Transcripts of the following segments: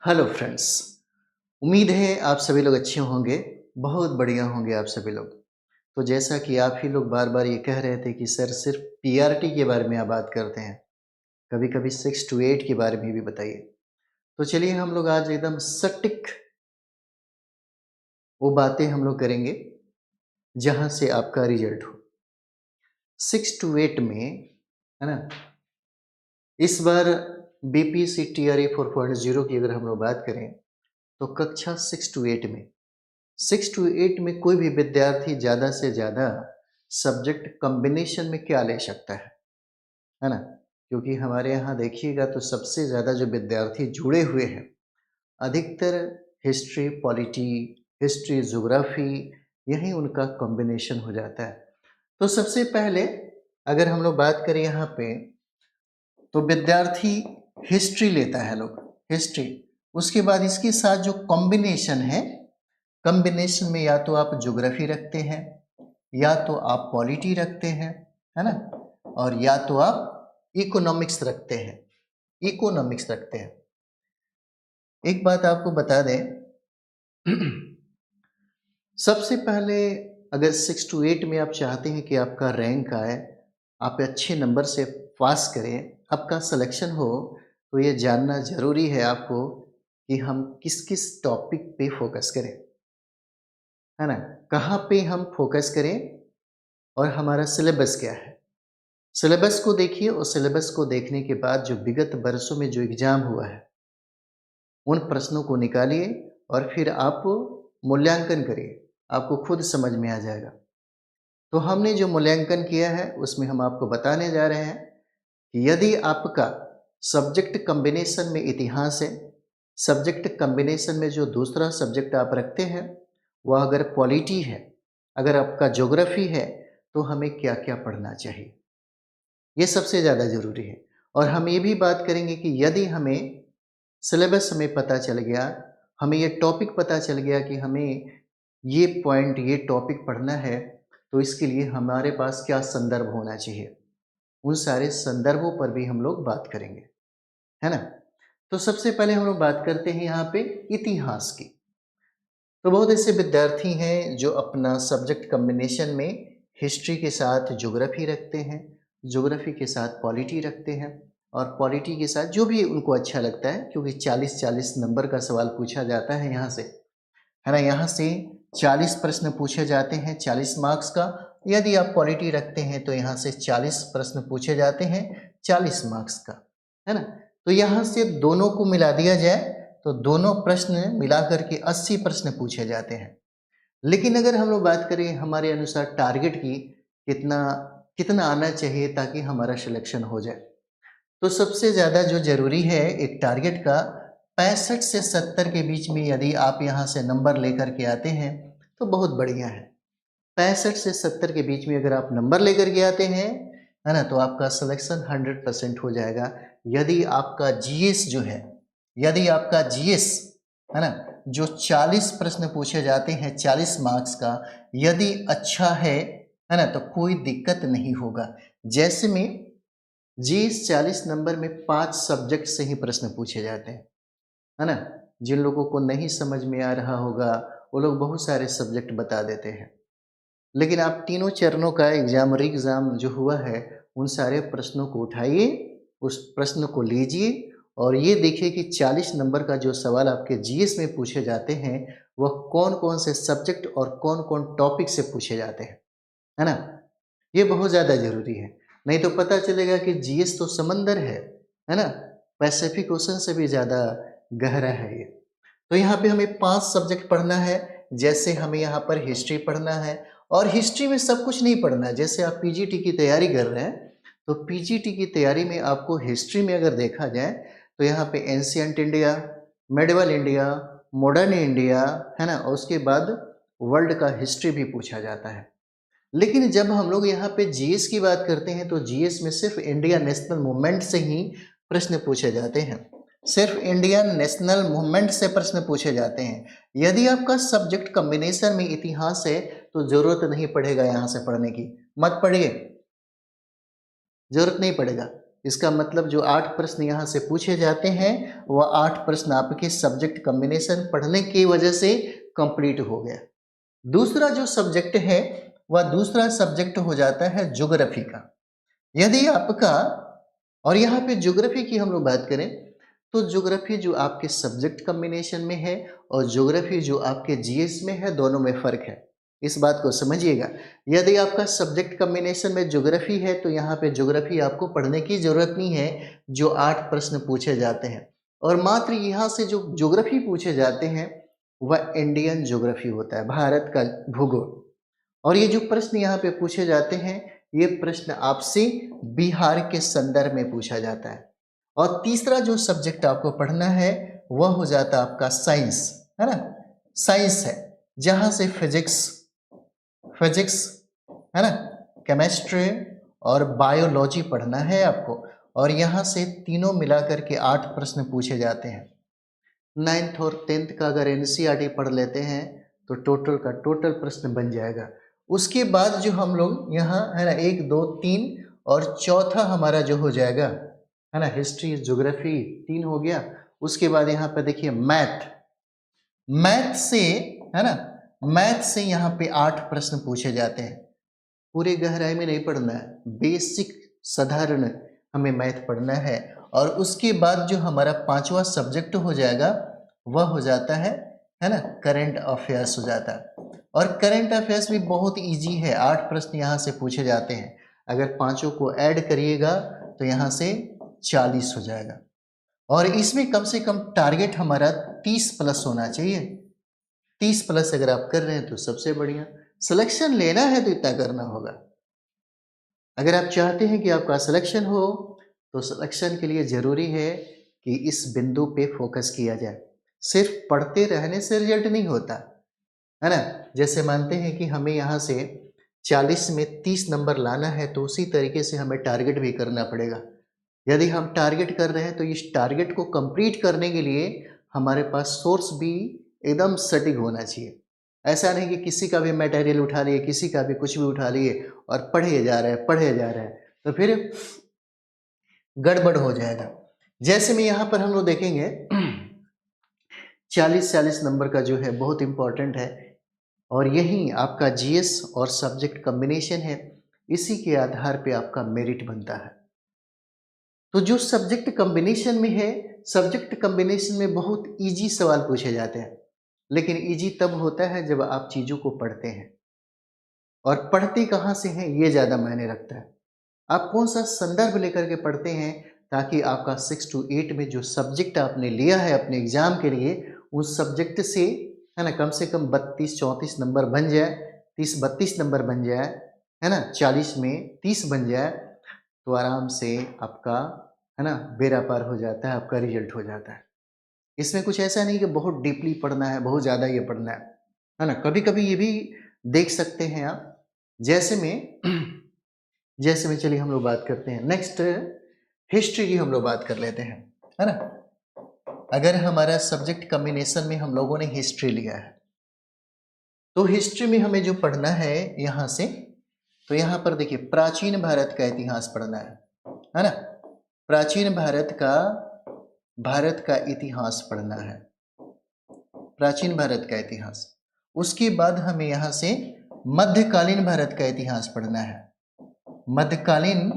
Hello friends. उम्मीद है आप सभी लोग अच्छे होंगे, बहुत बढ़िया होंगे आप सभी लोग। तो जैसा कि आप ही लोग बार बार ये कह रहे थे कि सर सिर्फ पीआरटी के बारे में आप बात करते हैं, कभी कभी 6 to 8 के बारे में भी बताइए। तो चलिए हम लोग आज एकदम सटीक वो बातें हम लोग करेंगे जहां से आपका रिजल्ट हो। 6 to 8 में, है ना, इस बार बीपीएससी टीआरई 4.0 की अगर हम लोग बात करें तो कक्षा 6 to 8 में 6 to 8 में कोई भी विद्यार्थी ज़्यादा से ज़्यादा सब्जेक्ट कॉम्बिनेशन में क्या ले सकता है ना। क्योंकि हमारे यहाँ देखिएगा तो सबसे ज़्यादा जो विद्यार्थी जुड़े हुए हैं अधिकतर हिस्ट्री पॉलिटी, हिस्ट्री ज्योग्राफी, यही उनका कॉम्बिनेशन हो जाता है। तो सबसे पहले अगर हम लोग बात करें यहाँ पे तो विद्यार्थी हिस्ट्री लेता है, लोग हिस्ट्री। उसके बाद इसके साथ जो कॉम्बिनेशन है, कॉम्बिनेशन में या तो आप ज्योग्राफी रखते हैं या तो आप पॉलिटी रखते हैं, है ना, और या तो आप इकोनॉमिक्स रखते हैं, इकोनॉमिक्स रखते हैं। एक बात आपको बता दें सबसे पहले अगर 6 to 8 में आप चाहते हैं कि आपका रैंक आए, आप अच्छे नंबर से पास करें, आपका सिलेक्शन हो, तो ये जानना जरूरी है आपको कि हम किस किस टॉपिक पे फोकस करें, है ना, कहाँ पे हम फोकस करें और हमारा सिलेबस क्या है। सिलेबस को देखिए और सिलेबस को देखने के बाद जो विगत वर्षों में जो एग्जाम हुआ है उन प्रश्नों को निकालिए और फिर आप मूल्यांकन करिए, आपको खुद समझ में आ जाएगा। तो हमने जो मूल्यांकन किया है उसमें हम आपको बताने जा रहे हैं कि यदि आपका सब्जेक्ट कॉम्बिनेशन में इतिहास है, सब्जेक्ट कॉम्बिनेशन में जो दूसरा सब्जेक्ट आप रखते हैं वह अगर पॉलिटी है, अगर आपका ज्योग्राफी है, तो हमें क्या क्या पढ़ना चाहिए, ये सबसे ज़्यादा ज़रूरी है। और हम ये भी बात करेंगे कि यदि हमें सिलेबस हमें पता चल गया, हमें ये टॉपिक पता चल गया कि हमें ये पॉइंट ये टॉपिक पढ़ना है, तो इसके लिए हमारे पास क्या संदर्भ होना चाहिए, उन सारे संदर्भों पर भी हम लोग बात करेंगे, है ना। तो सबसे पहले हम लोग बात करते हैं यहाँ पे इतिहास की। तो बहुत ऐसे विद्यार्थी हैं जो अपना सब्जेक्ट कॉम्बिनेशन में हिस्ट्री के साथ ज्योग्राफी रखते हैं, ज्योग्राफी के साथ पॉलिटी रखते हैं, और पॉलिटी के साथ जो भी उनको अच्छा लगता है, क्योंकि 40-40 नंबर का सवाल पूछा जाता है यहाँ से, है ना, यहाँ से 40 प्रश्न पूछे जाते हैं 40 मार्क्स का। यदि आप पॉलिटी रखते हैं तो यहाँ से 40 प्रश्न पूछे जाते हैं 40 मार्क्स का, है ना। तो यहाँ से दोनों को मिला दिया जाए तो दोनों प्रश्न मिलाकर के 80 प्रश्न पूछे जाते हैं। लेकिन अगर हम लोग बात करें हमारे अनुसार टारगेट की, कितना कितना आना चाहिए ताकि हमारा सिलेक्शन हो जाए, तो सबसे ज़्यादा जो जरूरी है एक टारगेट का 65 से 70 के बीच में यदि आप यहाँ से नंबर लेकर के आते हैं तो बहुत बढ़िया है। 65 से 70 के बीच में अगर आप नंबर लेकर के आते हैं, है ना, तो आपका सिलेक्शन 100% हो जाएगा। यदि आपका जीएस जो है, यदि आपका जीएस, है ना, जो 40 प्रश्न पूछे जाते हैं 40 मार्क्स का, यदि अच्छा है ना, तो कोई दिक्कत नहीं होगा। जैसे में जीएस 40 नंबर में 5 सब्जेक्ट से ही प्रश्न पूछे जाते हैं, है ना। जिन लोगों को नहीं समझ में आ रहा होगा वो लोग बहुत सारे सब्जेक्ट बता देते हैं, लेकिन आप तीनों चरणों का एग्जाम एग्जाम जो हुआ है उन सारे प्रश्नों को उठाइए, उस प्रश्न को लीजिए और ये देखिए कि 40 नंबर का जो सवाल आपके जीएस में पूछे जाते हैं वह कौन कौन से सब्जेक्ट और कौन कौन टॉपिक से पूछे जाते हैं, है ना। ये बहुत ज़्यादा जरूरी है, नहीं तो पता चलेगा कि जीएस तो समंदर है ना, पैसिफिक ओशन से भी ज़्यादा गहरा है ये। तो यहाँ पे हमें 5 सब्जेक्ट पढ़ना है। जैसे हमें यहाँ पर हिस्ट्री पढ़ना है, और हिस्ट्री में सब कुछ नहीं पढ़ना है। जैसे आप पीजीटी की तैयारी कर रहे हैं तो पीजीटी की तैयारी में आपको हिस्ट्री में अगर देखा जाए तो यहाँ पे ancient India, medieval India, modern India, है ना, और उसके बाद वर्ल्ड का हिस्ट्री भी पूछा जाता है। लेकिन जब हम लोग यहाँ पे जीएस की बात करते हैं तो जीएस में सिर्फ इंडिया नेशनल मूवमेंट से ही प्रश्न पूछे जाते हैं, सिर्फ इंडियन नेशनल मूवमेंट से प्रश्न पूछे जाते हैं। यदि आपका सब्जेक्ट कॉम्बिनेशन में इतिहास है तो जरूरत नहीं पड़ेगा यहाँ से पढ़ने की, मत पढ़िए, जरूरत नहीं पड़ेगा। इसका मतलब जो 8 प्रश्न यहाँ से पूछे जाते हैं वह 8 प्रश्न आपके सब्जेक्ट कॉम्बिनेशन पढ़ने की वजह से कंप्लीट हो गया। दूसरा जो सब्जेक्ट है वह दूसरा सब्जेक्ट हो जाता है ज्योग्राफी का। यदि आपका, और यहाँ पे ज्योग्राफी की हम लोग बात करें तो ज्योग्राफी जो आपके सब्जेक्ट कॉम्बिनेशन में है और ज्योग्राफी जो आपके जीएस में है, दोनों में फर्क है। इस बात को समझिएगा। यदि आपका सब्जेक्ट कॉम्बिनेशन में ज्योग्राफी है तो यहाँ पे ज्योग्राफी आपको पढ़ने की जरूरत नहीं है, जो 8 प्रश्न पूछे जाते हैं और मात्र यहाँ से जो ज्योग्राफी पूछे जाते हैं वह इंडियन ज्योग्राफी होता है, भारत का भूगोल। और ये जो प्रश्न यहाँ पे पूछे जाते हैं ये प्रश्न आपसे बिहार के संदर्भ में पूछा जाता है। और तीसरा जो सब्जेक्ट आपको पढ़ना है वह हो जाता है आपका साइंस, है ना। साइंस है जहां से फिजिक्स फिजिक्स है ना, केमिस्ट्री और बायोलॉजी पढ़ना है आपको। और यहाँ से तीनों मिलाकर के 8 प्रश्न पूछे जाते हैं। 9th और 10th का अगर एनसीईआरटी पढ़ लेते हैं तो टोटल का टोटल प्रश्न बन जाएगा। उसके बाद जो हम लोग यहाँ है ना 1 2 3 और चौथा हमारा जो हो जाएगा है ना हिस्ट्री ज्योग्राफी 3 हो गया। उसके बाद यहाँ पे देखिए मैथ, मैथ से है ना, मैथ से यहाँ पे 8 प्रश्न पूछे जाते हैं। पूरे गहराई में नहीं पढ़ना है, बेसिक साधारण हमें मैथ पढ़ना है। और उसके बाद जो हमारा 5वां सब्जेक्ट हो जाएगा वह हो जाता है ना करंट अफेयर्स हो जाता है। और करंट अफेयर्स भी बहुत इजी है, 8 प्रश्न यहाँ से पूछे जाते हैं। अगर पांचों को ऐड करिएगा तो यहाँ से 40 हो जाएगा। और इसमें कम से कम टारगेट हमारा 30 प्लस होना चाहिए। 30 प्लस अगर आप कर रहे हैं तो सबसे बढ़िया। सिलेक्शन लेना है तो इतना करना होगा। अगर आप चाहते हैं कि आपका सिलेक्शन हो तो सिलेक्शन के लिए जरूरी है कि इस बिंदु पे फोकस किया जाए। सिर्फ पढ़ते रहने से रिजल्ट नहीं होता है ना। जैसे मानते हैं कि हमें यहाँ से 40 में 30 नंबर लाना है तो उसी तरीके से हमें टारगेट भी करना पड़ेगा। यदि हम टारगेट कर रहे हैं तो इस टारगेट को कंप्लीट करने के लिए हमारे पास सोर्स भी एकदम सटीक होना चाहिए। ऐसा नहीं कि किसी का भी मटेरियल उठा लिए, किसी का भी कुछ भी उठा लिए और पढ़े जा रहे हैं तो फिर गड़बड़ हो जाएगा। जैसे में यहाँ पर हम लोग देखेंगे 40-40 नंबर का जो है बहुत इंपॉर्टेंट है और यही आपका जीएस और सब्जेक्ट कॉम्बिनेशन है, इसी के आधार पे आपका मेरिट बनता है। तो जो सब्जेक्ट कॉम्बिनेशन में है, सब्जेक्ट कॉम्बिनेशन में बहुत इजी सवाल पूछे जाते हैं, लेकिन इजी तब होता है जब आप चीज़ों को पढ़ते हैं। और पढ़ते कहाँ से हैं ये ज़्यादा मायने रखता है। आप कौन सा संदर्भ लेकर के पढ़ते हैं, ताकि आपका 6 to 8 में जो सब्जेक्ट आपने लिया है अपने एग्जाम के लिए उस सब्जेक्ट से है ना कम से कम 32-34 नंबर बन जाए, 30-32 नंबर बन जाए, है ना 40 में 30 बन जाए तो आराम से आपका है ना बेड़ा पार हो जाता है, आपका रिजल्ट हो जाता है। इसमें कुछ ऐसा नहीं कि बहुत डीपली पढ़ना है, बहुत ज़्यादा ये पढ़ना है ना। कभी कभी ये भी देख सकते हैं आप। जैसे में जैसे में चलिए हम लोग बात करते हैं नेक्स्ट हिस्ट्री की हम लोग बात कर लेते हैं, है ना। अगर हमारा सब्जेक्ट कॉम्बिनेशन में हम लोगों ने हिस्ट्री लिया है तो हिस्ट्री में हमें जो पढ़ना है यहाँ से, तो यहाँ पर देखिए प्राचीन भारत का इतिहास पढ़ना है ना। प्राचीन भारत का इतिहास पढ़ना है, प्राचीन भारत का इतिहास। उसके बाद हमें यहाँ से मध्यकालीन भारत का इतिहास पढ़ना है, मध्यकालीन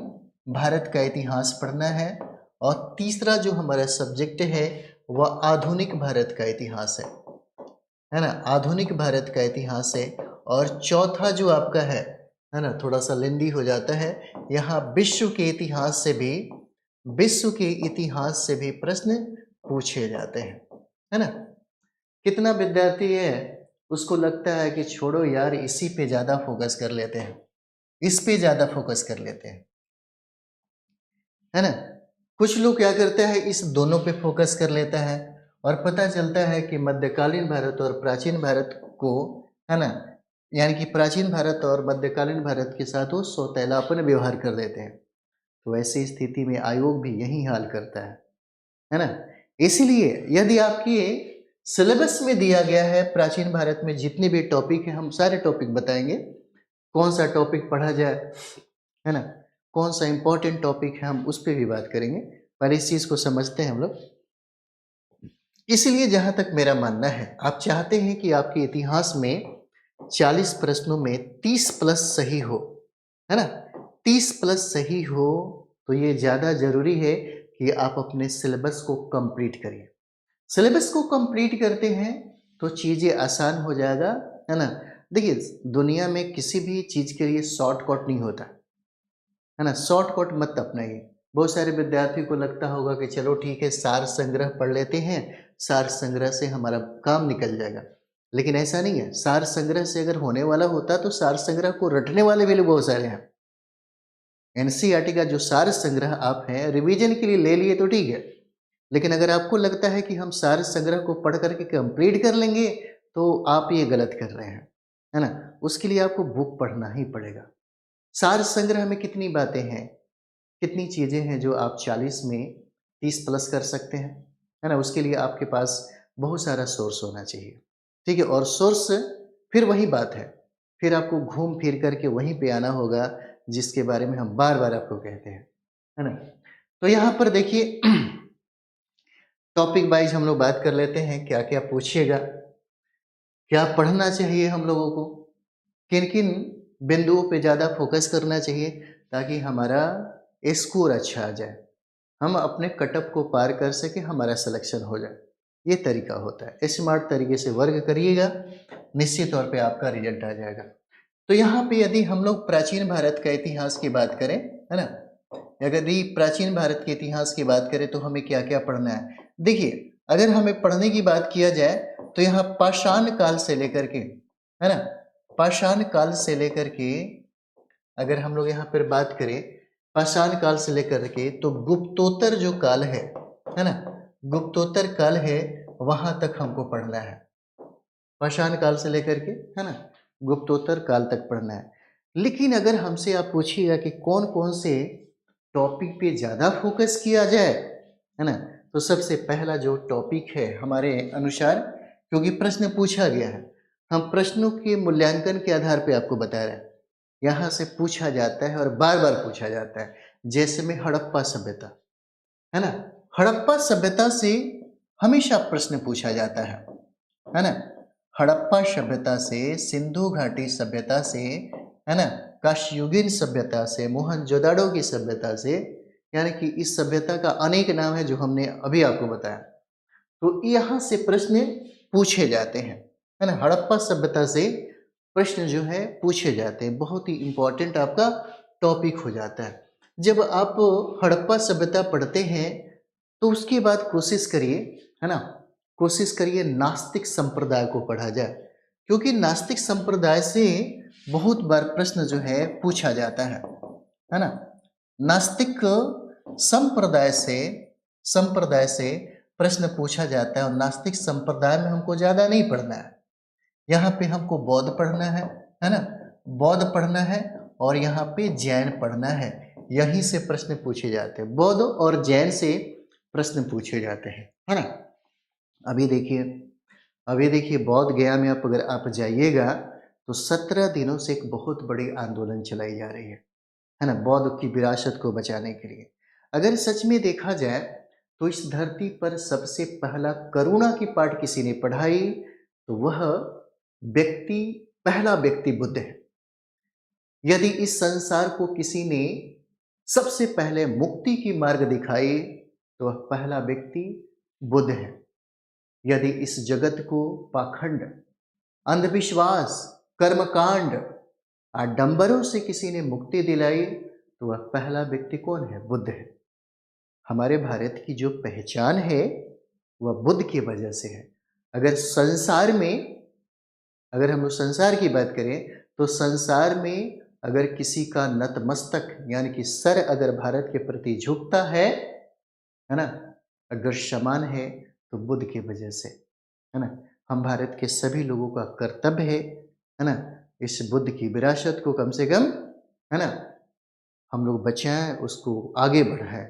भारत का इतिहास पढ़ना है। और तीसरा जो हमारा सब्जेक्ट है वह आधुनिक भारत का इतिहास है ना, आधुनिक भारत का इतिहास है। और चौथा जो आपका है ना थोड़ा सा लेंदी हो जाता है, यहाँ विश्व के इतिहास से भी प्रश्न पूछे जाते हैं, है ना। कितना विद्यार्थी है उसको लगता है कि छोड़ो यार इसी पे ज़्यादा फोकस कर लेते हैं, इस पे ज़्यादा फोकस कर लेते हैं, है ना। कुछ लोग क्या करते हैं इस दोनों पे फोकस कर लेता है और पता चलता है कि मध्यकालीन भारत और प्राचीन भारत को, है ना, यानी कि प्राचीन भारत और मध्यकालीन भारत के साथ वो सौतेलापन व्यवहार कर देते हैं। तो ऐसी स्थिति में आयोग भी यही हाल करता है ना। इसीलिए यदि आपके सिलेबस में दिया गया है प्राचीन भारत में जितने भी टॉपिक हैं, हम सारे टॉपिक बताएंगे कौन सा टॉपिक पढ़ा जाए, है ना। कौन सा इम्पोर्टेंट टॉपिक है, हम उस पे भी बात करेंगे। पहले इस चीज़ को समझते हैं हम लोग। इसलिए जहाँ तक मेरा मानना है, आप चाहते हैं कि आपके इतिहास में 40 प्रश्नों में 30 प्लस सही हो, है ना? 30 प्लस सही हो तो ये ज़्यादा ज़रूरी है कि आप अपने सिलेबस को कंप्लीट करिए। सिलेबस को कंप्लीट करते हैं तो चीज़ें आसान हो जाएगा, है ना? देखिए, दुनिया में किसी भी चीज़ के लिए शॉर्टकट नहीं होता, है ना? शॉर्टकट मत अपनाइए। बहुत सारे विद्यार्थियों को लगता होगा कि चलो ठीक है, सार संग्रह पढ़ लेते हैं, सार संग्रह से हमारा काम निकल जाएगा। लेकिन ऐसा नहीं है। सार संग्रह से अगर होने वाला होता तो सार संग्रह को रटने वाले भी लोग बहुत सारे हैं। एनसीईआरटी का जो सार संग्रह आप हैं रिवीजन के लिए ले लिए तो ठीक है, लेकिन अगर आपको लगता है कि हम सार संग्रह को पढ़ करके कंप्लीट कर लेंगे तो आप ये गलत कर रहे हैं, है ना? उसके लिए आपको बुक पढ़ना ही पड़ेगा। सार संग्रह में कितनी बातें हैं, कितनी चीज़ें हैं जो आप 40 में 30 प्लस कर सकते हैं, है ना? उसके लिए आपके पास बहुत सारा सोर्स होना चाहिए, ठीक है? और सोर्स फिर वही बात है, फिर आपको घूम फिर करके वहीं पे आना होगा जिसके बारे में हम बार-बार आपको कहते हैं, है ना? तो यहाँ पर देखिए टॉपिक वाइज हम लोग बात कर लेते हैं, क्या-क्या पूछिएगा, क्या पढ़ना चाहिए हम लोगों को, किन-किन बिंदुओं पे ज़्यादा फोकस करना चाहिए ताकि हमारा स्कोर अच्छा आ जाए, हम अपने कटअप को पार कर सकें, हमारा सिलेक्शन हो जाए। ये तरीका होता है। स्मार्ट तरीके से वर्क करिएगा, निश्चित तौर पे आपका रिजल्ट आ जाएगा। तो यहाँ पे यदि हम लोग प्राचीन भारत का इतिहास की बात करें, है ना? अगर ये प्राचीन भारत के इतिहास की बात करें तो हमें क्या-क्या पढ़ना है? देखिए, अगर हमें पढ़ने की बात किया जाए तो यहाँ पाषाण काल से लेकर के, है ना? पाषाण काल से लेकर के अगर हम लोग यहाँ पर बात करें, पाषाण काल से लेकर के तो गुप्तोत्तर जो काल है ना? गुप्तोत्तर काल है, वहाँ तक हमको पढ़ना है। पाषाण काल से लेकर के, है ना? गुप्तोत्तर काल तक पढ़ना है। लेकिन अगर हमसे आप पूछिएगा कि कौन-कौन से टॉपिक पे ज़्यादा फोकस किया जाए, है ना? तो सबसे पहला जो टॉपिक है हमारे अनुसार, क्योंकि प्रश्न पूछा गया है, हम प्रश्नों के मूल्यांकन के आधार पे आपको बता रहे हैं। यहाँ से पूछा जाता है और बार-बार पूछा जाता है। जैसे में हड़प्पा सभ्यता, है ना? हड़प्पा सभ्यता से हमेशा प्रश्न पूछा जाता है ना? हड़प्पा सभ्यता से, सिंधु घाटी सभ्यता से, है ना? काशीयुगीन सभ्यता से, मोहनजोदाड़ो की सभ्यता से, यानी कि इस सभ्यता का अनेक नाम है जो हमने अभी आपको बताया। तो यहाँ से प्रश्न पूछे जाते हैं, है ना? हड़प्पा सभ्यता से प्रश्न जो है पूछे जाते हैं, बहुत ही इम्पोर्टेंट आपका टॉपिक हो जाता है। जब आप हड़प्पा सभ्यता पढ़ते हैं तो उसके बाद कोशिश करिए, है ना? कोशिश करिए नास्तिक संप्रदाय को पढ़ा जाए, क्योंकि नास्तिक संप्रदाय से बहुत बार प्रश्न जो है पूछा जाता है ना? नास्तिक संप्रदाय से प्रश्न पूछा जाता है और नास्तिक संप्रदाय में हमको ज़्यादा नहीं पढ़ना है। यहाँ पे हमको बौद्ध पढ़ना है ना? बौद्ध पढ़ना है और यहाँ पे जैन पढ़ना है। यहीं से प्रश्न पूछे जाते हैं। बौद्ध और जैन से प्रश्न पूछे जाते हैं, है ना? अभी देखिए बौद्ध गया में अगर आप जाइएगा तो 17 दिनों से एक बहुत बड़ी आंदोलन चलाई जा रही है ना? बौद्ध की विरासत को बचाने के लिए। अगर सच में देखा जाए तो इस धरती पर सबसे पहला करुणा की पाठ किसी ने पढ़ाई तो वह व्यक्ति पहला व्यक्ति बुद्ध है। यदि इस संसार को किसी ने सबसे पहले मुक्ति की मार्ग दिखाई तो वह पहला व्यक्ति बुद्ध है। यदि इस जगत को पाखंड, अंधविश्वास, कर्मकांड, आडंबरों से किसी ने मुक्ति दिलाई तो वह पहला व्यक्ति कौन है? बुद्ध है। हमारे भारत की जो पहचान है वह बुद्ध की वजह से है। अगर संसार में अगर हम लोग संसार की बात करें तो संसार में अगर किसी का नतमस्तक यानी कि सर अगर भारत के प्रति झुकता है ना? अगर समान है तो बुद्ध की वजह से, है ना? हम भारत के सभी लोगों का कर्तव्य है ना? इस बुद्ध की विरासत को कम से कम, है ना? हम लोग बचाएं, उसको आगे बढ़ाएं,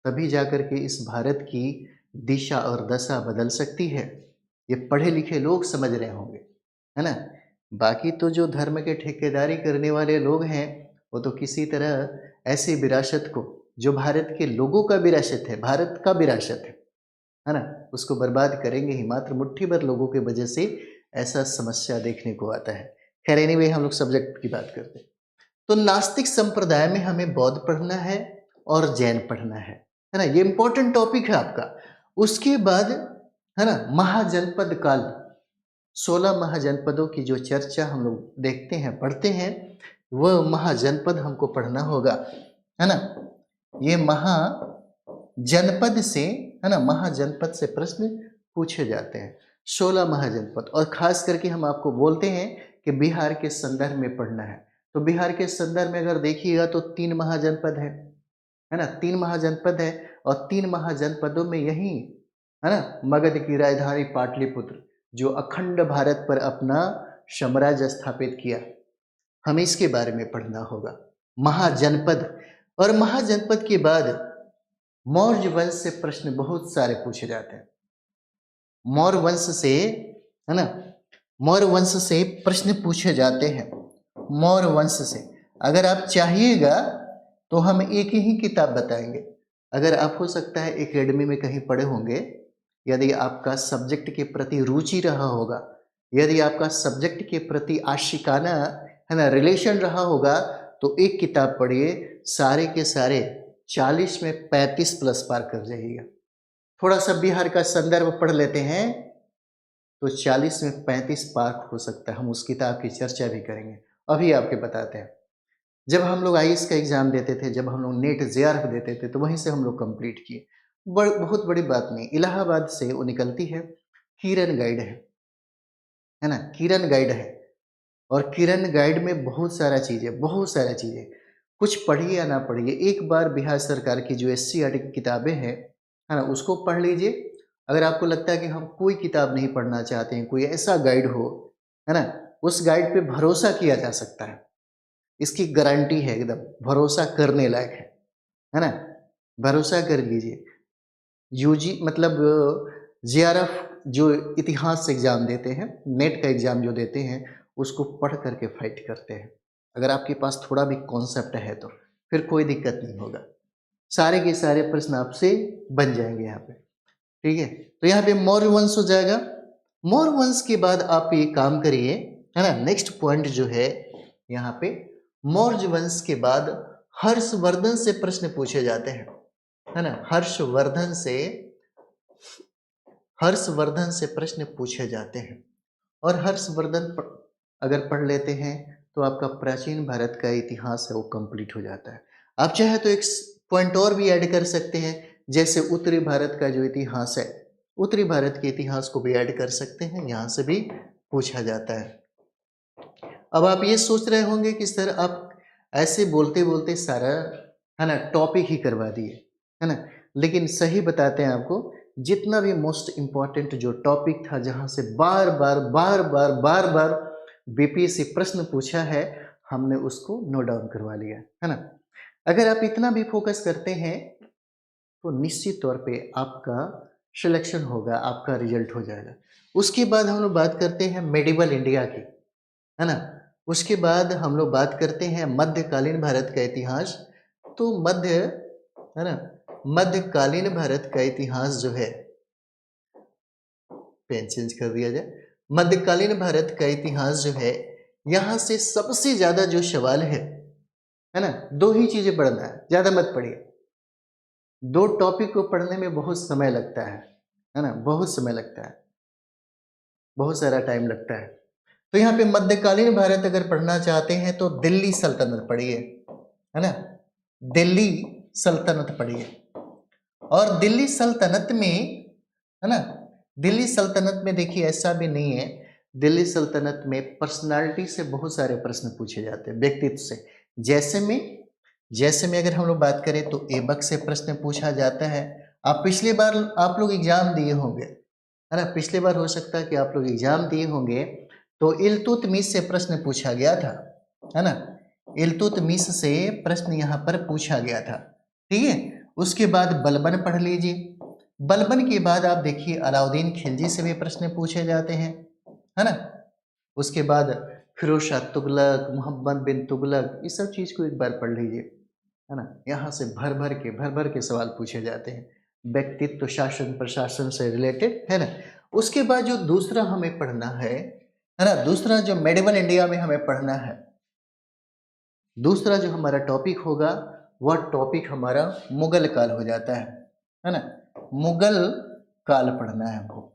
तभी जाकर के इस भारत की दिशा और दशा बदल सकती है। ये पढ़े लिखे लोग समझ रहे होंगे, है ना? बाकी तो जो धर्म के ठेकेदारी करने वाले लोग हैं वो तो किसी तरह ऐसी विरासत को जो भारत के लोगों का विरासत है, भारत का विरासत है ना, उसको बर्बाद करेंगे ही। मात्र मुट्ठी भर लोगों की वजह से ऐसा समस्या देखने को आता है। खैर एनीवे, हम लोग सब्जेक्ट की बात करते हैं। तो नास्तिक संप्रदाय में हमें बौद्ध पढ़ना है और जैन पढ़ना है ना, ये इंपॉर्टेंट टॉपिक है आपका। उसके बाद है ना महाजनपद काल, 16 महाजनपदों की जो चर्चा हम लोग देखते हैं, पढ़ते हैं, वह महाजनपद हमको पढ़ना होगा, है ना। ये महाजनपद से, है ना, महाजनपद से प्रश्न पूछे जाते हैं, 16 महाजनपद। और खास करके हम आपको बोलते हैं कि बिहार के संदर्भ में पढ़ना है। तो बिहार के संदर्भ में अगर देखिएगा तो 3 महाजनपद है ना, 3 महाजनपद है। और 3 महाजनपदों में यही, है ना, मगध की राजधानी पाटलिपुत्र जो अखंड भारत पर अपना साम्राज्य स्थापित किया, हमें इसके बारे में पढ़ना होगा, महाजनपद। और महाजनपद के बाद मौर्य वंश से प्रश्न बहुत सारे पूछे जाते हैं। मौर्य वंश से, है ना, मौर्य वंश से प्रश्न पूछे जाते हैं। मौर्य वंश से अगर आप चाहिएगा तो हम एक ही किताब बताएंगे। अगर आप हो सकता है एकेडमी में कहीं पढ़े होंगे, यदि आपका सब्जेक्ट के प्रति रुचि रहा होगा, यदि आपका सब्जेक्ट के प्रति आशिकाना, है ना, रिलेशन रहा होगा, तो एक किताब पढ़िए, सारे के सारे 40 में 35 प्लस पार कर जाइएगा। थोड़ा सा बिहार का संदर्भ पढ़ लेते हैं तो 40 में 35 पार हो सकता है। हम उस किताब की चर्चा भी करेंगे। अभी आपके बताते हैं, जब हम लोग आईएएस का एग्जाम देते थे, जब हम लोग नेट जेआरएफ देते थे, तो वहीं से हम लोग कंप्लीट किए। बहुत बड़ी बात नहीं, इलाहाबाद से वो निकलती है, किरण गाइड है ना, किरण गाइड है। और किरण गाइड में बहुत सारा चीज़ें, बहुत सारा चीज़ें, कुछ पढ़िए या ना पढ़िए, एक बार बिहार सरकार की जो एससीईआरटी की किताबें हैं, है ना, उसको पढ़ लीजिए। अगर आपको लगता है कि हम कोई किताब नहीं पढ़ना चाहते हैं, कोई ऐसा गाइड हो, है ना, उस गाइड पे भरोसा किया जा सकता है, इसकी गारंटी है, एकदम भरोसा करने लायक है ना, भरोसा कर लीजिए। यूजी मतलब जेआरएफ जो इतिहास एग्जाम देते हैं, नेट का एग्जाम जो देते हैं, उसको पढ़ करके फाइट करते हैं। अगर आपके पास थोड़ा भी कॉन्सेप्ट है तो फिर कोई दिक्कत नहीं होगा, सारे के सारे प्रश्न आपसे बन जाएंगे यहाँ पे, ठीक है। तो यहाँ पे मौर्य वंश हो जाएगा। मौर्य वंश के बाद आप ये काम करिए, है ना, नेक्स्ट पॉइंट जो है यहाँ पे, मौर्य वंश के बाद हर्षवर्धन से प्रश्न पूछे जाते हैं, है ना, हर्षवर्धन से प्रश्न पूछे जाते हैं। और हर्षवर्धन अगर पढ़ लेते हैं तो आपका प्राचीन भारत का इतिहास है वो कंप्लीट हो जाता है। आप चाहे तो एक पॉइंट और भी ऐड कर सकते हैं, जैसे उत्तरी भारत का जो इतिहास है, उत्तरी भारत के इतिहास को भी ऐड कर सकते हैं, यहाँ से भी पूछा जाता है। अब आप ये सोच रहे होंगे कि सर आप ऐसे बोलते बोलते सारा, है ना, टॉपिक ही करवा दिए, है ना, लेकिन सही बताते हैं आपको, जितना भी मोस्ट इम्पॉर्टेंट जो टॉपिक था, जहाँ से बार बार बीपीएससी प्रश्न पूछा है, हमने उसको नोट डाउन करवा लिया, है ना। अगर आप इतना भी फोकस करते हैं तो निश्चित तौर पे आपका सिलेक्शन होगा, आपका रिजल्ट हो जाएगा। उसके बाद हम लोग बात करते हैं मेडिवल इंडिया की, है ना। उसके बाद हम लोग बात करते हैं मध्यकालीन भारत का इतिहास। तो है ना, मध्यकालीन भारत का इतिहास जो है, पेन चेंज कर दिया जाए, मध्यकालीन भारत का इतिहास जो है, यहाँ से सबसे ज्यादा जो सवाल है ना, दो ही चीजें पढ़ना है, ज्यादा मत पढ़िए। दो टॉपिक को पढ़ने में बहुत समय लगता है ना, बहुत समय लगता है, बहुत सारा टाइम लगता है। तो यहाँ पे मध्यकालीन भारत अगर पढ़ना चाहते हैं तो दिल्ली सल्तनत पढ़िए, है ना, दिल्ली सल्तनत पढ़िए। और दिल्ली सल्तनत में, है ना, दिल्ली सल्तनत में देखिए ऐसा भी नहीं है, दिल्ली सल्तनत में पर्सनालिटी से बहुत सारे प्रश्न पूछे जाते हैं, व्यक्तित्व से। जैसे में अगर हम लोग बात करें तो ऐबक से प्रश्न पूछा जाता है। आप पिछली बार आप लोग एग्जाम दिए होंगे, है ना, पिछले बार हो सकता है कि आप लोग एग्जाम दिए होंगे, तो इल्तुतमिश से प्रश्न पूछा गया था, है ना, इल्तुतमिश से प्रश्न यहाँ पर पूछा गया था, ठीक है। उसके बाद बलबन पढ़ लीजिए। बलबन के बाद आप देखिए अलाउद्दीन खिलजी से भी प्रश्न पूछे जाते हैं, है ना। उसके बाद फिरोज शाह तुगलक, मोहम्मद बिन तुगलक, इस सब चीज़ को एक बार पढ़ लीजिए, है ना? यहाँ से भर भर के सवाल पूछे जाते हैं। व्यक्तित्व, शासन, प्रशासन से रिलेटेड, है ना? उसके बाद जो दूसरा हमें पढ़ना है ना? दूसरा जो मेडिवल इंडिया में हमें पढ़ना है, दूसरा जो हमारा टॉपिक होगा, वह टॉपिक हमारा मुगल काल हो जाता है ना? मुगल काल पढ़ना है हमको,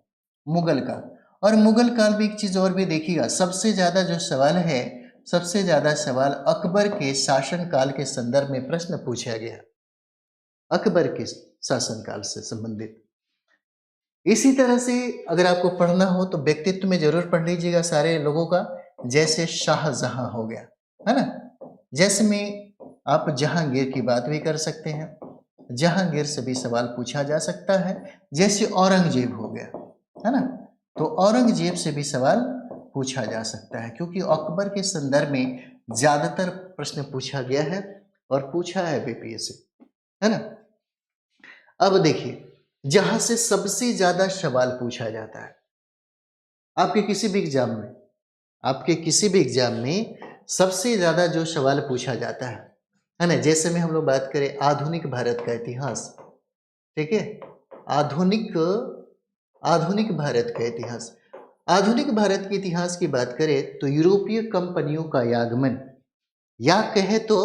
मुगल काल। और मुगल काल में एक चीज़ और भी देखिएगा, सबसे ज़्यादा जो सवाल है, सबसे ज़्यादा सवाल अकबर के शासनकाल के संदर्भ में प्रश्न पूछा गया, अकबर के शासनकाल से संबंधित। इसी तरह से अगर आपको पढ़ना हो तो व्यक्तित्व में जरूर पढ़ लीजिएगा सारे लोगों का, जैसे शाहजहां हो गया, है ना? जैसे में आप जहांगीर की बात भी कर सकते हैं, जहांगीर से भी सवाल पूछा जा सकता है। जैसे औरंगजेब हो गया, है ना? तो औरंगजेब से भी सवाल पूछा जा सकता है, क्योंकि अकबर के संदर्भ में ज्यादातर प्रश्न पूछा गया है और पूछा है बीपीएससी, है ना? अब देखिए, जहां से सबसे ज्यादा सवाल पूछा जाता है आपके किसी भी एग्जाम में, आपके किसी भी एग्जाम में सबसे ज्यादा जो सवाल पूछा जाता है ना? जैसे में हम लोग बात करें आधुनिक भारत का इतिहास, ठीक है? आधुनिक आधुनिक भारत का इतिहास, आधुनिक भारत के इतिहास की बात करें तो यूरोपीय कंपनियों का आगमन, या कहे तो,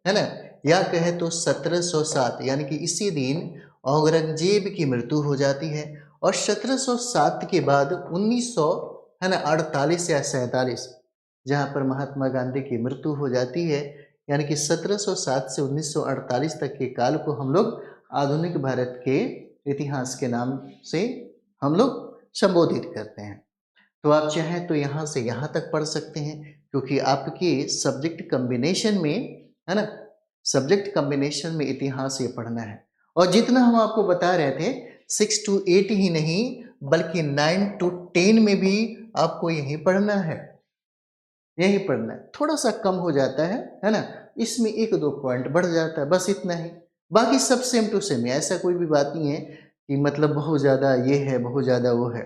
है ना, या कहे तो 1707, यानी कि इसी दिन औरंगजेब की मृत्यु हो जाती है। और 1707 के बाद 1900, है ना, 48 या 47, जहाँ पर महात्मा गांधी की मृत्यु हो जाती है, यानी कि 1707 से 1948 तक के काल को हम लोग आधुनिक भारत के इतिहास के नाम से हम लोग संबोधित करते हैं। तो आप चाहें तो यहाँ से यहाँ तक पढ़ सकते हैं, क्योंकि आपके सब्जेक्ट कॉम्बिनेशन में, है ना, सब्जेक्ट कॉम्बिनेशन में इतिहास ये पढ़ना है। और जितना हम आपको बता रहे थे 6 to 8 ही नहीं, बल्कि 9 to 10 में भी आपको यही पढ़ना है, यही पढ़ना है। थोड़ा सा कम हो जाता है ना? इसमें 1-2 पॉइंट बढ़ जाता है, बस इतना ही। बाकी सब सेम टू सेम है, ऐसा कोई भी बात नहीं है कि मतलब बहुत ज़्यादा ये है, बहुत ज़्यादा वो है,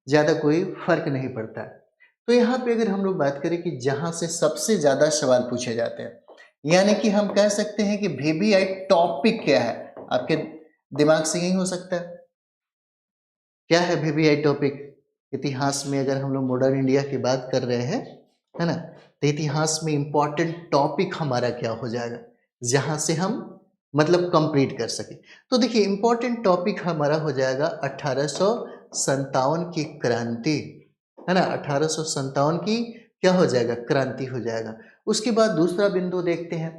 ज़्यादा कोई फर्क नहीं पड़ता है। तो यहाँ पे अगर हम लोग बात करें कि जहाँ से सबसे ज़्यादा सवाल पूछे जाते हैं, यानी कि हम कह सकते हैं कि वीवीआई टॉपिक क्या है, आपके दिमाग से यही हो सकता है। क्या है वीवीआई टॉपिक? इतिहास में अगर हम लोग मॉडर्न इंडिया की बात कर रहे हैं, है ना, तो इतिहास में इंपॉर्टेंट टॉपिक हमारा क्या हो जाएगा, जहां से हम मतलब कंप्लीट कर सके। तो देखिए, इंपॉर्टेंट टॉपिक हमारा हो जाएगा 1857 की क्रांति, है ना? 1857 की क्या हो जाएगा? क्रांति हो जाएगा। उसके बाद दूसरा बिंदु देखते हैं,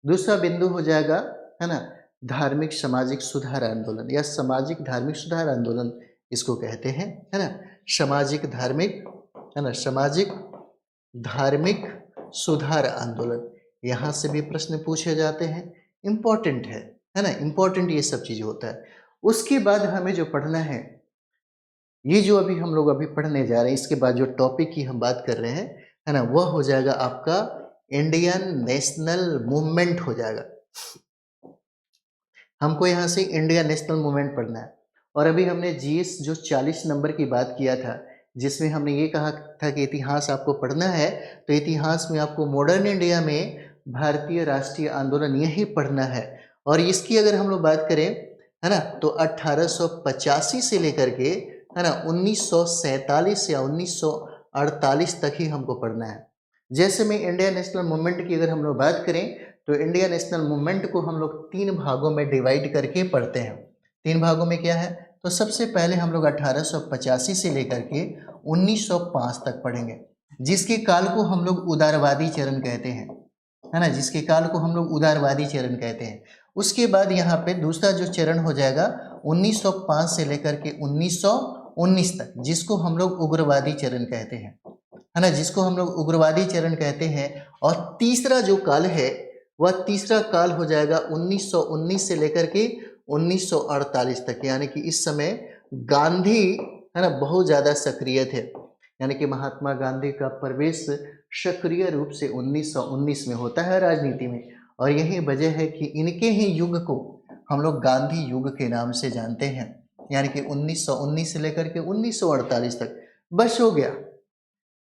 दूसरा बिंदु हो जाएगा, है ना, धार्मिक सामाजिक सुधार आंदोलन, या सामाजिक धार्मिक सुधार आंदोलन इसको कहते हैं, है ना? सामाजिक धार्मिक, है ना, सामाजिक धार्मिक सुधार आंदोलन, यहाँ से भी प्रश्न पूछे जाते हैं, इंपॉर्टेंट है ना? इंपॉर्टेंट ये सब चीज होता है। उसके बाद हमें जो पढ़ना ये जो अभी हम लोग अभी पढ़ने जा रहे हैं, इसके बाद जो टॉपिक की हम बात कर रहे हैं, है ना, वह हो जाएगा आपका इंडियन नेशनल मूवमेंट हो जाएगा। हमको यहाँ से इंडिया नेशनल मूवमेंट पढ़ना है। और अभी हमने जीएस जो 40 नंबर की बात किया था, जिसमें हमने ये कहा था कि इतिहास आपको पढ़ना है, तो इतिहास में आपको मॉडर्न इंडिया में भारतीय राष्ट्रीय आंदोलन यही पढ़ना है। और इसकी अगर हम लोग बात करें, है ना, तो 1885 से लेकर के, है ना, 1947 या 1948 तक ही हमको पढ़ना है। जैसे में इंडिया नेशनल मूवमेंट की अगर हम लोग बात करें, तो इंडिया नेशनल मूवमेंट को हम लोग 3 भागों में डिवाइड करके पढ़ते हैं। 3 भागों में क्या है? तो सबसे पहले हम लोग 1885 से लेकर के 1905 तक पढ़ेंगे, जिसके काल को हम लोग उदारवादी चरण कहते हैं, है ना, जिसके काल को हम लोग उदारवादी चरण कहते हैं। उसके बाद यहाँ पे दूसरा जो चरण हो जाएगा 1905 से लेकर के 1919 तक, जिसको हम लोग उग्रवादी चरण कहते हैं, है ना, जिसको हम लोग उग्रवादी चरण कहते हैं। और तीसरा जो काल है, वह तीसरा काल हो जाएगा 1919 से लेकर के 1948 तक, यानी कि इस समय गांधी, है ना, बहुत ज्यादा सक्रिय थे, यानी कि महात्मा गांधी का प्रवेश सक्रिय रूप से 1919 में होता है राजनीति में। और यही वजह है कि इनके ही युग को हम लोग गांधी युग के नाम से जानते हैं, यानी कि 1919 से लेकर के 1948 तक। बस हो गया,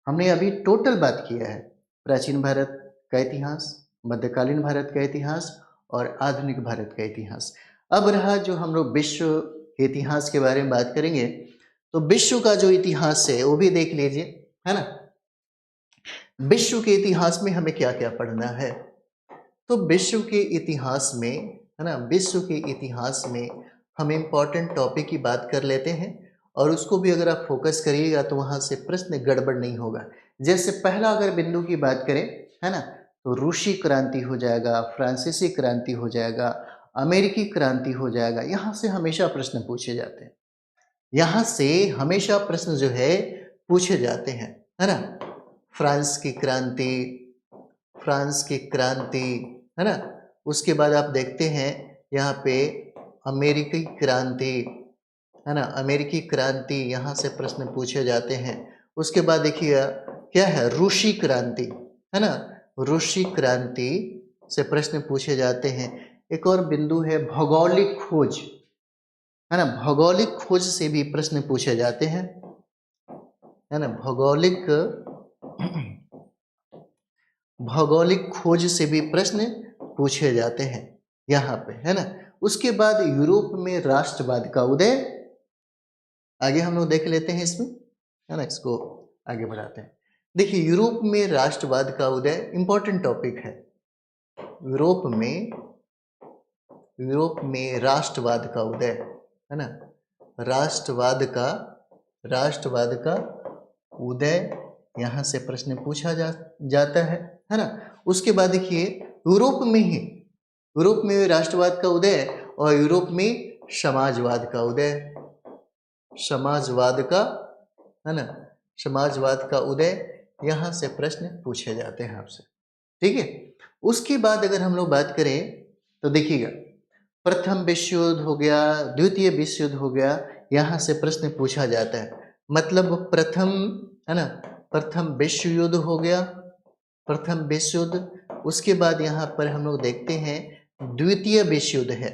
हमने अभी टोटल बात किया है प्राचीन भारत का इतिहास, मध्यकालीन भारत का इतिहास और आधुनिक भारत का इतिहास। अब रहा जो हम लोग विश्व के इतिहास के बारे में बात करेंगे, तो विश्व का जो इतिहास है वो भी देख लीजिए, है ना। विश्व के इतिहास में हमें क्या क्या पढ़ना है, तो विश्व के इतिहास में, है ना, विश्व के इतिहास में हम इम्पॉर्टेंट टॉपिक की बात कर लेते हैं और उसको भी अगर आप फोकस करिएगा तो वहाँ से प्रश्न गड़बड़ नहीं होगा। जैसे पहला अगर बिंदु की बात करें, है ना, तो रूसी क्रांति हो जाएगा, फ्रांसीसी क्रांति हो जाएगा, अमेरिकी क्रांति हो जाएगा। यहाँ से हमेशा प्रश्न पूछे जाते हैं, यहाँ से हमेशा प्रश्न जो है पूछे जाते हैं, है ना। फ्रांस की क्रांति, फ्रांस की क्रांति, है ना। उसके बाद आप देखते हैं यहाँ पे अमेरिकी क्रांति, है ना, अमेरिकी क्रांति, यहाँ से प्रश्न पूछे जाते हैं। उसके बाद देखिए क्या है, रूसी क्रांति, है ना, रूसी क्रांति से प्रश्न पूछे जाते हैं। एक और बिंदु है भौगोलिक खोज, है ना, भौगोलिक खोज से भी प्रश्न पूछे जाते हैं, है ना, भौगोलिक खोज से भी प्रश्न पूछे जाते हैं यहाँ पे, है ना। उसके बाद यूरोप में राष्ट्रवाद का उदय, आगे हम लोग देख लेते हैं इसमें, है ना, इसको आगे बढ़ाते हैं। देखिए यूरोप में राष्ट्रवाद का उदय इंपॉर्टेंट टॉपिक है। यूरोप में राष्ट्रवाद का उदय, है ना, राष्ट्रवाद का उदय, यहाँ से प्रश्न पूछा जाता है ना। उसके बाद देखिए यूरोप में राष्ट्रवाद का उदय और यूरोप में समाजवाद का उदय, समाजवाद का, है ना, समाजवाद का उदय, यहाँ से प्रश्न पूछे जाते हैं आपसे, ठीक है। उसके बाद अगर हम लोग बात करें तो देखिएगा प्रथम विश्व युद्ध हो गया, द्वितीय विश्व युद्ध हो गया, यहाँ से प्रश्न पूछा जाता है। मतलब प्रथम, है ना, प्रथम विश्व युद्ध हो गया, प्रथम विश्व युद्ध। उसके बाद यहाँ पर हम लोग देखते हैं द्वितीय विश्व युद्ध है,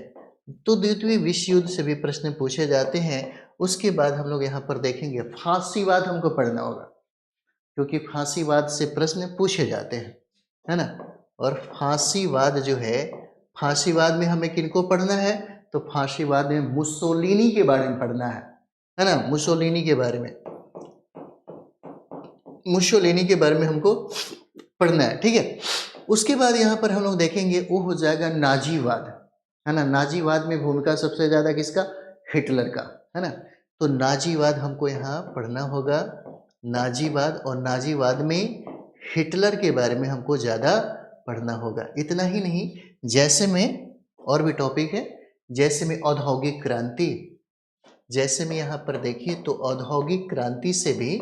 तो द्वितीय विश्व युद्ध से भी प्रश्न पूछे जाते हैं। उसके बाद हम लोग यहाँ पर देखेंगे फांसीवाद हमको पढ़ना होगा, क्योंकि फांसीवाद से प्रश्न पूछे जाते हैं, है ना। और फांसीवाद जो है, फांसीवाद में हमें किनको पढ़ना है, तो फांसीवाद में मुसोलिनी के बारे में पढ़ना है ना, मुसोलिनी के बारे में, मुसोलिनी के बारे में हमको पढ़ना है, ठीक है। उसके बाद यहाँ पर हम लोग देखेंगे वो हो जाएगा नाजीवाद, है ना। नाजीवाद में भूमिका सबसे ज्यादा किसका, हिटलर का, है ना। तो नाजीवाद हमको यहाँ पढ़ना होगा, नाजीवाद, और नाजीवाद में हिटलर के बारे में हमको ज़्यादा पढ़ना होगा। इतना ही नहीं, जैसे में और भी टॉपिक है, जैसे में औद्योगिक क्रांति, जैसे में यहाँ पर देखिए तो औद्योगिक क्रांति से भी,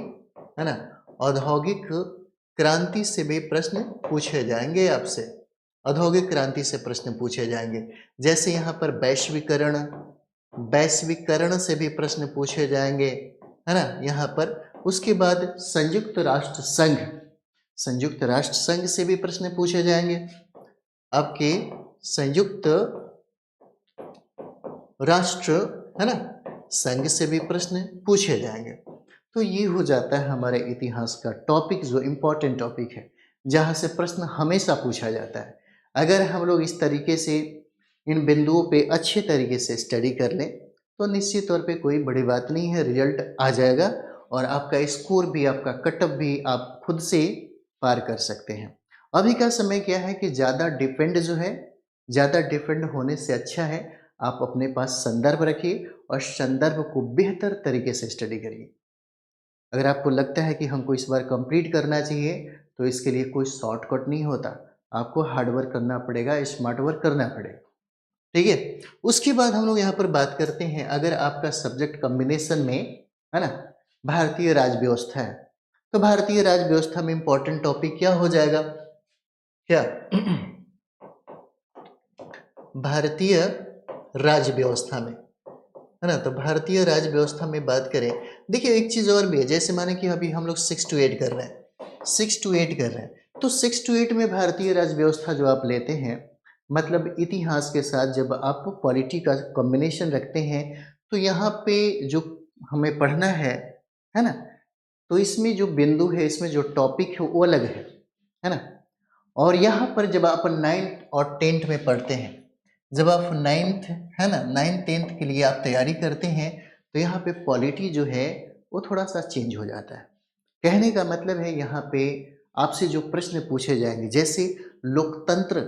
है ना, औद्योगिक क्रांति से भी प्रश्न पूछे जाएंगे आपसे, औद्योगिक क्रांति से प्रश्न पूछे जाएंगे। जैसे यहाँ पर वैश्वीकरण, वैश्वीकरण से भी प्रश्न पूछे जाएंगे, है ना, यहाँ पर। उसके बाद संयुक्त राष्ट्र संघ, संयुक्त राष्ट्र संघ से भी प्रश्न पूछे जाएंगे आपके, संयुक्त राष्ट्र, है ना, संघ से भी प्रश्न पूछे जाएंगे। तो ये हो जाता है हमारे इतिहास का टॉपिक, जो इम्पोर्टेंट टॉपिक है, जहाँ से प्रश्न हमेशा पूछा जाता है। अगर हम लोग इस तरीके से इन बिंदुओं पे अच्छे तरीके से स्टडी कर लें तो निश्चित तौर पे कोई बड़ी बात नहीं है, रिजल्ट आ जाएगा और आपका स्कोर भी, आपका कटअप भी आप खुद से पार कर सकते हैं। अभी का समय क्या है कि ज़्यादा डिपेंड जो है, ज़्यादा डिपेंड होने से अच्छा है आप अपने पास संदर्भ रखिए और संदर्भ को बेहतर तरीके से स्टडी करिए। अगर आपको लगता है कि हमको इस बार कंप्लीट करना चाहिए तो इसके लिए कोई शॉर्टकट नहीं होता, आपको हार्ड वर्क करना पड़ेगा, स्मार्ट वर्क करना पड़ेगा, ठीक है। उसके बाद हम लोग यहाँ पर बात करते हैं, अगर आपका सब्जेक्ट कॉम्बिनेशन में, है ना, भारतीय राज व्यवस्था है, तो भारतीय राज व्यवस्था में इंपॉर्टेंट टॉपिक क्या हो जाएगा, क्या भारतीय राज व्यवस्था में, है ना। तो भारतीय राज व्यवस्था में बात करें, देखिए एक चीज और भी है, जैसे माने कि अभी हम लोग 6 to 8 कर रहे हैं, 6 to 8 कर रहे हैं, तो 6 to 8 में भारतीय राज व्यवस्था जो आप लेते हैं, मतलब इतिहास के साथ जब आप पॉलिटी का कॉम्बिनेशन रखते हैं, तो यहाँ पे जो हमें पढ़ना है ना, तो इसमें जो बिंदु है, इसमें जो टॉपिक है वो अलग है ना। और यहाँ पर जब आप 9th और 10th में पढ़ते हैं, जब आप 9th है ना 9th 10th के लिए आप तैयारी करते हैं, तो यहाँ पे पॉलिटी जो है वो थोड़ा सा चेंज हो जाता है। कहने का मतलब है यहाँ पे आपसे जो प्रश्न पूछे जाएंगे, जैसे लोकतंत्र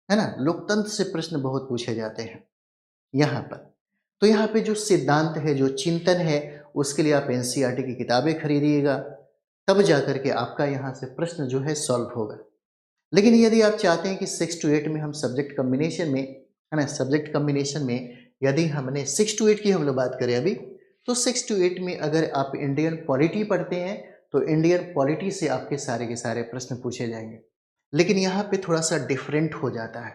है ना, लोकतंत्र से प्रश्न बहुत पूछे जाते हैं यहाँ पर। तो यहाँ पे जो सिद्धांत है, जो चिंतन है, उसके लिए आप एनसीईआरटी की किताबें खरीदिएगा, तब जाकर के आपका यहाँ से प्रश्न जो है सॉल्व होगा। लेकिन यदि आप चाहते हैं कि 6 to 8 में हम सब्जेक्ट कम्बिनेशन में है ना, सब्जेक्ट कम्बिनेशन में यदि हमने 6 to 8 की हम लोग बात करें अभी, तो 6 to 8 में अगर आप इंडियन पॉलिटी पढ़ते हैं तो इंडियन पॉलिटी से आपके सारे के सारे प्रश्न पूछे जाएंगे। लेकिन यहाँ पे थोड़ा सा डिफरेंट हो जाता है,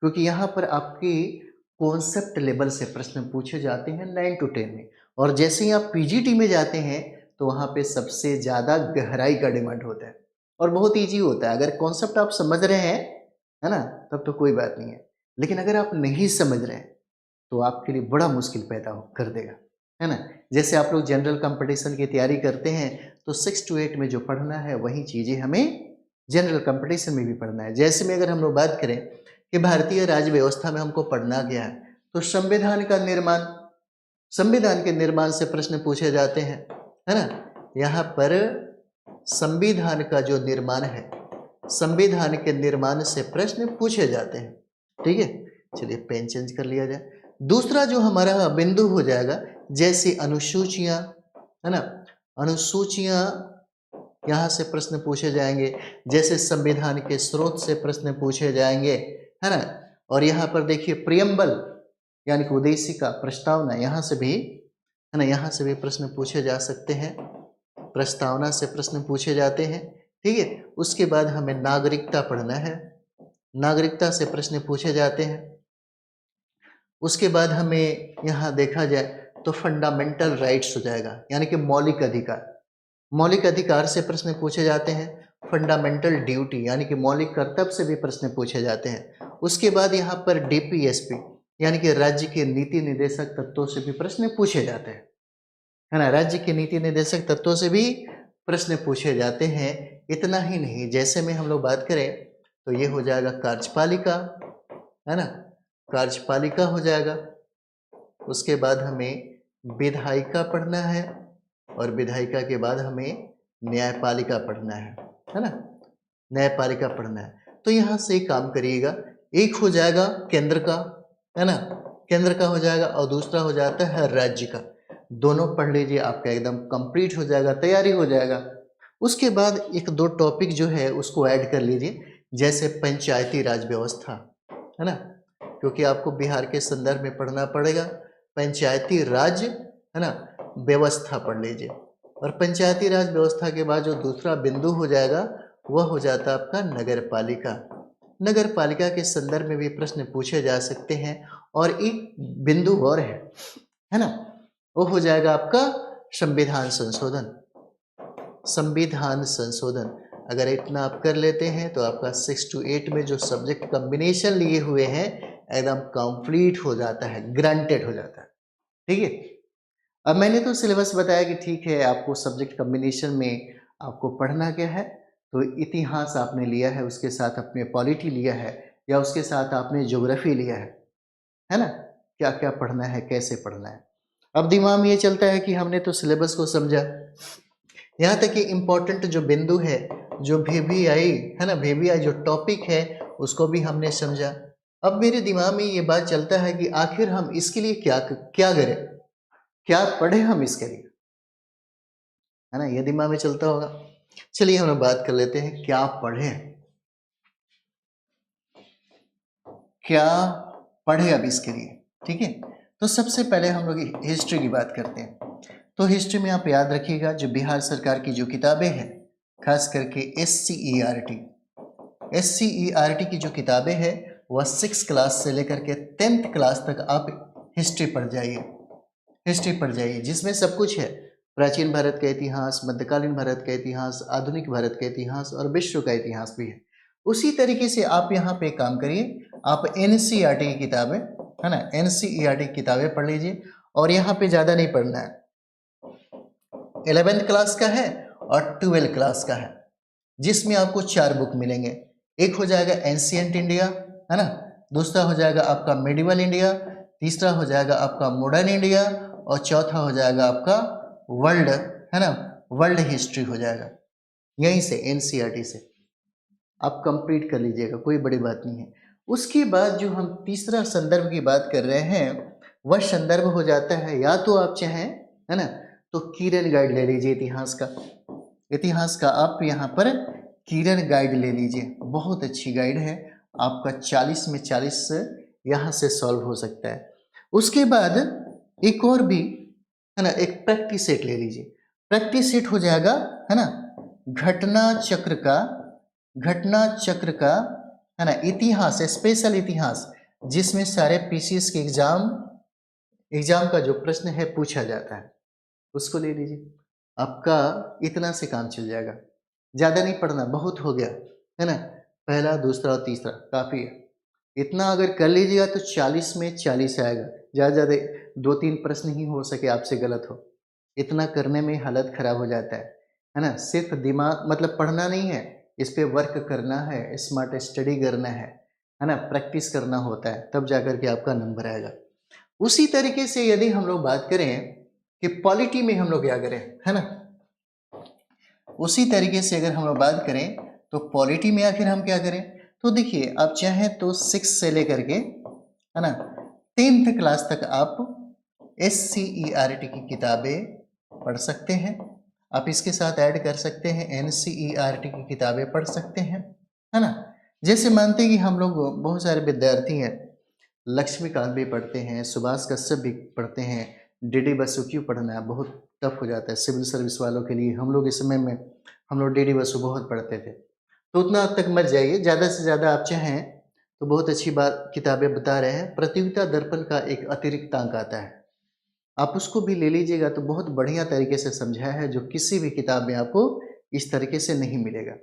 क्योंकि यहाँ पर आपकी कॉन्सेप्ट लेवल से प्रश्न पूछे जाते हैं 9 to 10 में, और जैसे ही आप पीजीटी में जाते हैं तो वहाँ पे सबसे ज़्यादा गहराई का डिमांड होता है और बहुत ईजी होता है। अगर कॉन्सेप्ट आप समझ रहे हैं है ना, तब तो कोई बात नहीं है, लेकिन अगर आप नहीं समझ रहे हैं तो आपके लिए बड़ा मुश्किल पैदा कर देगा, है ना। जैसे आप लोग जनरल कंपटीशन की तैयारी करते हैं तो 6 to 8 में जो पढ़ना है वही चीज़ें हमें जनरल कंपटीशन में भी पढ़ना है। जैसे में अगर हम लोग बात करें कि भारतीय राज्य व्यवस्था में हमको पढ़ना गया है, तो संविधान का निर्माण, संविधान के निर्माण से प्रश्न पूछे जाते हैं, है ना। यहाँ पर संविधान का जो निर्माण है, संविधान के निर्माण से प्रश्न पूछे जाते हैं, ठीक है। चलिए पेन चेंज कर लिया जाए। दूसरा जो हमारा बिंदु हो जाएगा, जैसे अनुसूचियां, है ना, अनुसूचियां यहाँ से प्रश्न पूछे जाएंगे, जैसे संविधान के स्रोत से प्रश्न पूछे जाएंगे, है ना। और यहाँ पर देखिए प्रियम्बल यानी कि उद्देशिका, प्रस्तावना, यहाँ से भी है ना, यहाँ से भी प्रश्न पूछे जा सकते हैं, प्रस्तावना से प्रश्न पूछे जाते हैं, ठीक है। उसके बाद हमें नागरिकता पढ़ना है, नागरिकता से प्रश्न पूछे जाते हैं। उसके बाद हमें यहाँ देखा जाए तो फंडामेंटल राइट्स हो जाएगा, यानी कि मौलिक अधिकार, मौलिक अधिकार से प्रश्न पूछे जाते हैं। फंडामेंटल ड्यूटी यानी कि मौलिक कर्तव्य से भी प्रश्न पूछे जाते हैं। उसके बाद यहाँ पर डीपीएसपी यानी कि राज्य के नीति निर्देशक तत्वों से भी प्रश्न पूछे जाते हैं, है ना, राज्य के नीति निर्देशक तत्वों से भी प्रश्न पूछे जाते हैं। इतना ही नहीं, जैसे में हम लोग बात करें तो ये हो जाएगा कार्यपालिका, है ना, कार्यपालिका हो जाएगा। उसके बाद हमें विधायिका पढ़ना है और विधायिका के बाद हमें न्यायपालिका पढ़ना है ना, न्यायपालिका पढ़ना है। तो यहाँ से एक काम करिएगा, एक हो जाएगा केंद्र का, है ना, केंद्र का हो जाएगा, और दूसरा हो जाता है राज्य का। दोनों पढ़ लीजिए, आपका एकदम कंप्लीट हो जाएगा, तैयारी हो जाएगा। उसके बाद एक दो टॉपिक जो है उसको ऐड कर लीजिए, जैसे पंचायती राज व्यवस्था, है ना, क्योंकि आपको बिहार के संदर्भ में पढ़ना पड़ेगा। पंचायती राज है ना व्यवस्था पढ़ लीजिए, और पंचायती राज व्यवस्था के बाद जो दूसरा बिंदु हो जाएगा वह हो जाता है आपका नगर पालिका। नगर पालिका के संदर्भ में भी प्रश्न पूछे जा सकते हैं। और एक बिंदु और है ना, वो हो जाएगा आपका संविधान संशोधन, संविधान संशोधन। अगर इतना आप कर लेते हैं तो आपका 6 to 8 में जो सब्जेक्ट कॉम्बिनेशन लिए हुए हैं एकदम कंप्लीट हो जाता है, ग्रांटेड हो जाता है, ठीक है। अब मैंने तो सिलेबस बताया कि ठीक है, आपको सब्जेक्ट कॉम्बिनेशन में आपको पढ़ना क्या है, तो इतिहास आपने लिया है, उसके साथ अपने पॉलिटी लिया है, या उसके साथ आपने ज्योग्राफी लिया है ना, क्या क्या पढ़ना है, कैसे पढ़ना है। अब दिमाग में ये चलता है कि हमने तो सिलेबस को समझा, यहाँ तक कि इम्पोर्टेंट जो बिंदु है, जो VVI है ना, VVI जो टॉपिक है उसको भी हमने समझा। अब मेरे दिमाग में ये बात चलता है कि आखिर हम इसके लिए क्या क्या करें, क्या पढ़े हम इसके लिए, है ना, ये दिमाग में चलता होगा। चलिए हम लोग बात कर लेते हैं क्या पढ़े, क्या पढ़े अब इसके लिए, ठीक है। तो सबसे पहले हम लोग हिस्ट्री की बात करते हैं। तो हिस्ट्री में आप याद रखिएगा, जो बिहार सरकार की जो किताबें हैं, खास करके SCERT की जो किताबें हैं वह 6 क्लास से लेकर के 10th क्लास तक आप हिस्ट्री पढ़ जाइए, हिस्ट्री पढ़ जाइए, जिसमें सब कुछ है। प्राचीन भारत का इतिहास, मध्यकालीन भारत का इतिहास, आधुनिक भारत का इतिहास और विश्व का इतिहास भी है। उसी तरीके से आप यहाँ पे काम करिए, आप NCERT की किताबें, है ना, NCERT की किताबें पढ़ लीजिए। और यहाँ पे ज़्यादा नहीं पढ़ना है, 11th क्लास का है और 12th क्लास का है, जिसमें आपको 4 बुक मिलेंगे। एक हो जाएगा एंशिएंट इंडिया, है ना, दूसरा हो जाएगा आपका मेडिवल इंडिया, तीसरा हो जाएगा आपका मॉडर्न इंडिया और चौथा हो जाएगा आपका वर्ल्ड, है ना, वर्ल्ड हिस्ट्री हो जाएगा। यहीं से एनसीईआरटी से आप कंप्लीट कर लीजिएगा, कोई बड़ी बात नहीं है। उसके बाद जो हम तीसरा संदर्भ की बात कर रहे हैं वह संदर्भ हो जाता है, या तो आप चाहें, है ना, तो किरण गाइड ले लीजिए इतिहास का। इतिहास का आप यहाँ पर किरण गाइड ले लीजिए, बहुत अच्छी गाइड है, आपका 40 में 40 यहाँ से सॉल्व हो सकता है। उसके बाद एक और भी, है ना, एक प्रैक्टिस सेट ले लीजिए। प्रैक्टिस सेट हो जाएगा, है ना, घटना चक्र का, घटना चक्र का, है ना, इतिहास, स्पेशल इतिहास, जिसमें सारे पीसीएस के एग्जाम का जो प्रश्न है पूछा जाता है, उसको ले लीजिए। आपका इतना से काम चल जाएगा, ज़्यादा नहीं पढ़ना, बहुत हो गया, है ना, पहला दूसरा और तीसरा काफ़ी है। इतना अगर कर लीजिएगा तो 40 में 40 आएगा। ज़्यादा ज़्यादा 2-3 प्रश्न ही हो सके आपसे गलत हो, इतना करने में हालत ख़राब हो जाता है ना। सिर्फ दिमाग मतलब पढ़ना नहीं है, इस पे वर्क करना है, स्मार्ट स्टडी करना है ना, प्रैक्टिस करना होता है, तब जाकर के आपका नंबर आएगा। उसी तरीके से यदि हम लोग बात करें कि पॉलिटी में हम लोग क्या करें, है ना, उसी तरीके से अगर हम लोग बात करें तो पॉलिटी में आखिर हम क्या करें, तो देखिए आप चाहें तो 6 से लेकर के, है ना, 10th क्लास तक आप SCERT की किताबें पढ़ सकते हैं। आप इसके साथ ऐड कर सकते हैं NCERT की किताबें पढ़ सकते हैं, है ना। जैसे मानते हैं कि हम लोग बहुत सारे विद्यार्थी हैं, लक्ष्मीकांत भी पढ़ते हैं, सुभाष कश्यप भी पढ़ते हैं, DD बसु क्यों पढ़ना है, बहुत टफ हो जाता है सिविल सर्विस वालों के लिए। हम लोग इस समय में हम लोग DD बसु बहुत पढ़ते थे, तो उतना अब तक मत जाइए, ज़्यादा से ज़्यादा आप चाहें तो बहुत अच्छी बात किताबें बता रहे हैं। प्रतियोगिता दर्पण का एक अतिरिक्त अंक आता है, आप उसको भी ले लीजिएगा, तो बहुत बढ़िया तरीके से समझाया है, जो किसी भी किताब में आपको इस तरीके से नहीं मिलेगा।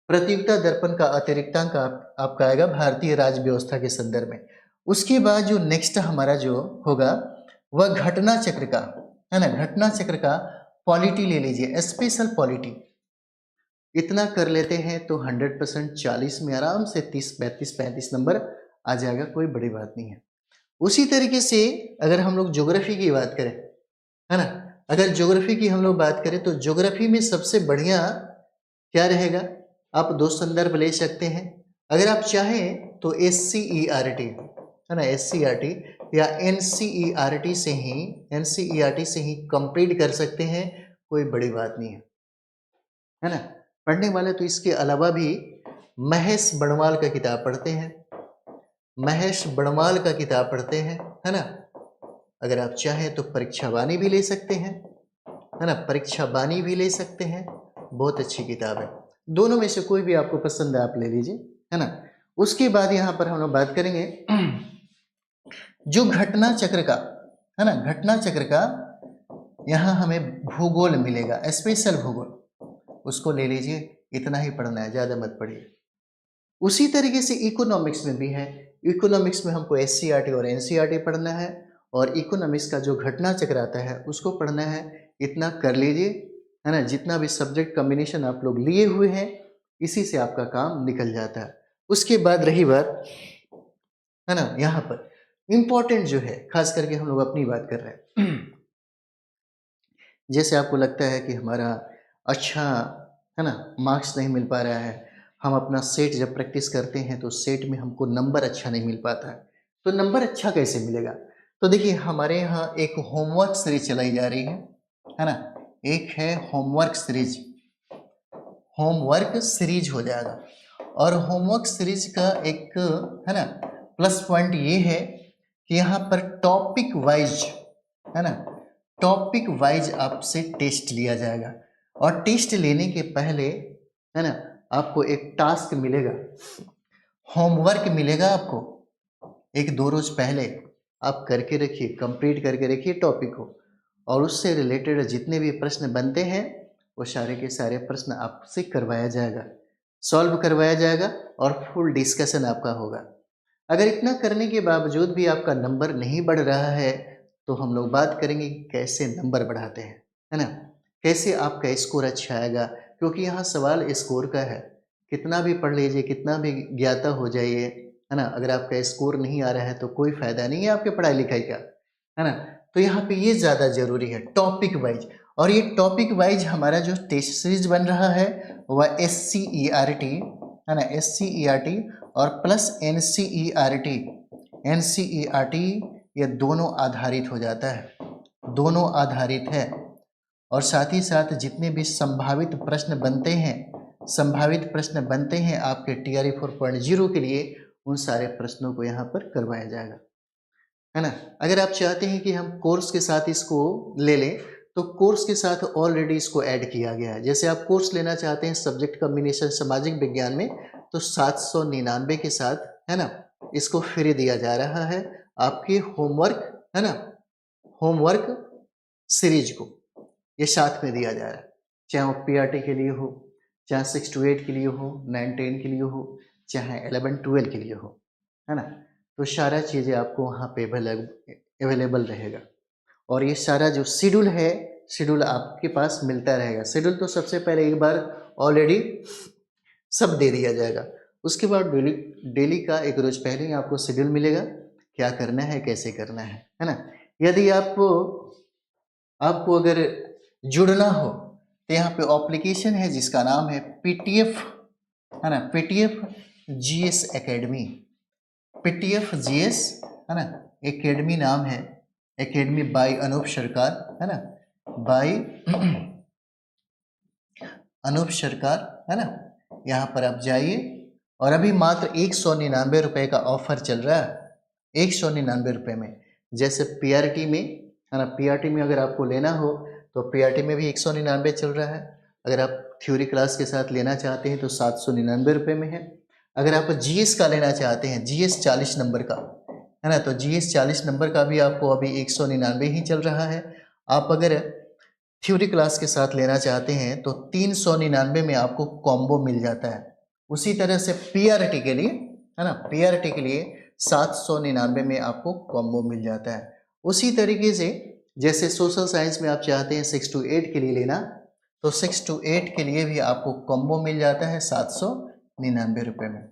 प्रतियोगिता दर्पण का अतिरिक्तांक आपका आएगा भारतीय राज्य व्यवस्था के संदर्भ में। उसके बाद जो नेक्स्ट हमारा जो होगा वह घटना चक्र का, है ना, घटना चक्र का पॉलिटी ले लीजिए, स्पेशल पॉलिटी। इतना कर लेते हैं तो 100% 40 में आराम से 30, 32, 35 नंबर आ जाएगा, कोई बड़ी बात नहीं है। उसी तरीके से अगर हम लोग ज्योग्राफी की बात करें, है ना, अगर ज्योग्राफी की हम लोग बात करें तो ज्योग्राफी में सबसे बढ़िया क्या रहेगा, आप 2 संदर्भ ले सकते हैं। अगर आप चाहें तो SCERT, है ना, SCERT या NCERT से ही कंप्लीट कर सकते हैं, कोई बड़ी बात नहीं है ना। पढ़ने वाले तो इसके अलावा भी महेश बड़वाल का किताब पढ़ते हैं, महेश बड़वाल का किताब पढ़ते हैं, है ना। अगर आप चाहें तो परीक्षा वाणी भी ले सकते हैं, है ना, परीक्षा वाणी भी ले सकते हैं, बहुत अच्छी किताब है। दोनों में से कोई भी आपको पसंद है आप ले लीजिए, है ना। उसके बाद यहाँ पर हम लोग बात करेंगे जो घटना चक्र का, है ना, घटना चक्र का यहाँ हमें भूगोल मिलेगा, स्पेशल भूगोल, उसको ले लीजिए, इतना ही पढ़ना है, ज़्यादा मत पढ़िए। उसी तरीके से इकोनॉमिक्स में भी है, इकोनॉमिक्स में हमको SCERT और NCERT पढ़ना है, और इकोनॉमिक्स का जो घटना चक्र आता है उसको पढ़ना है, इतना कर लीजिए, है ना। जितना भी सब्जेक्ट कॉम्बिनेशन आप लोग लिए हुए हैं, इसी से आपका काम निकल जाता है। उसके बाद रही बात, है ना, यहाँ पर इम्पोर्टेंट जो है, खास करके हम लोग अपनी बात कर रहे हैं, जैसे आपको लगता है कि हमारा अच्छा, है ना, मार्क्स नहीं मिल पा रहा है, हम अपना सेट जब प्रैक्टिस करते हैं तो सेट में हमको नंबर अच्छा नहीं मिल पाता है, तो नंबर अच्छा कैसे मिलेगा, तो देखिए हमारे यहाँ एक होमवर्क सीरीज चलाई जा रही है ना, एक है होमवर्क सीरीज, होमवर्क सीरीज हो जाएगा। और होमवर्क सीरीज का एक, है ना, प्लस पॉइंट ये है कि यहाँ पर टॉपिक वाइज, है ना, टॉपिक वाइज आपसे टेस्ट लिया जाएगा, और टेस्ट लेने के पहले, है ना, आपको एक टास्क मिलेगा, होमवर्क मिलेगा आपको, 1-2 रोज पहले आप करके रखिए, कंप्लीट करके रखिए टॉपिक को, और उससे रिलेटेड जितने भी प्रश्न बनते हैं वो सारे के सारे प्रश्न आपसे करवाया जाएगा, सॉल्व करवाया जाएगा, और फुल डिस्कशन आपका होगा। अगर इतना करने के बावजूद भी आपका नंबर नहीं बढ़ रहा है, तो हम लोग बात करेंगे कि कैसे नंबर बढ़ाते हैं, है ना, कैसे आपका स्कोर अच्छा आएगा, क्योंकि यहाँ सवाल स्कोर का है। कितना भी पढ़ लीजिए, कितना भी ज्ञाता हो जाइए, है ना, अगर आपका स्कोर नहीं आ रहा है तो कोई फ़ायदा नहीं है आपके पढ़ाई लिखाई का, है ना। तो यहाँ पे ये ज़्यादा ज़रूरी है टॉपिक वाइज। और ये टॉपिक वाइज हमारा जो टेस्ट सीरीज बन रहा है वह SCERT, है ना, SCERT और प्लस NCERT, NCERT, ये दोनों आधारित हो जाता है, दोनों आधारित है। और साथ ही साथ जितने भी संभावित प्रश्न बनते हैं, संभावित प्रश्न बनते हैं आपके TRE 4.0 के लिए, उन सारे प्रश्नों को यहाँ पर करवाया जाएगा, है ना। अगर आप चाहते हैं कि हम कोर्स के साथ इसको ले लें, तो कोर्स के साथ ऑलरेडी इसको ऐड किया गया है। जैसे आप कोर्स लेना चाहते हैं सब्जेक्ट कॉम्बिनेशन सामाजिक विज्ञान में, तो 799 के साथ, है ना, इसको फ्री दिया जा रहा है आपके होमवर्क, है ना, होमवर्क सीरीज को ये साथ में दिया जा रहा है। चाहे वो PRT के लिए हो, चाहे 6 to 8 के लिए हो, 9 10 के लिए हो, चाहे 11 12 के लिए हो, है ना। तो सारा चीज़ें आपको वहाँ पे अवेलेबल रहेगा। और ये सारा जो शेड्यूल है, शेड्यूल आपके पास मिलता रहेगा। शेड्यूल तो सबसे पहले एक बार ऑलरेडी सब दे दिया जाएगा, उसके बाद डेली डेली का एक रोज पहले ही आपको शेड्यूल मिलेगा, क्या करना है, कैसे करना है ना। यदि आपको आपको अगर जुड़ना हो तो यहाँ पे एप्लीकेशन है जिसका नाम है PTF, है ना, PTF GS academy, PTF GS, है ना, एकेडमी नाम है, एकेडमी बाय अनूप सरकार, है ना, बाय अनूप सरकार, है ना। यहाँ पर आप जाइए और अभी मात्र 199 रुपये का ऑफर चल रहा है, 199 रुपये में। जैसे PRT में, है ना, PRT में अगर आपको लेना हो तो PRT में भी 199 चल रहा है। अगर आप थ्योरी क्लास के साथ लेना चाहते हैं तो 799 रुपये में है। अगर आप GS का लेना चाहते हैं, GS 40 नंबर का, है ना, तो GS 40 नंबर का भी आपको अभी 199 ही चल रहा है। आप अगर थ्योरी क्लास के साथ लेना चाहते हैं तो 399 में आपको कॉम्बो मिल जाता है। उसी तरह से PRT के लिए, है ना, PRT के लिए 799 में आपको कॉम्बो मिल जाता है। उसी तरीके से जैसे सोशल साइंस में आप चाहते हैं 6 to 8 के लिए लेना, तो 6 to 8 के लिए भी आपको कॉम्बो मिल जाता है 799 रुपये में।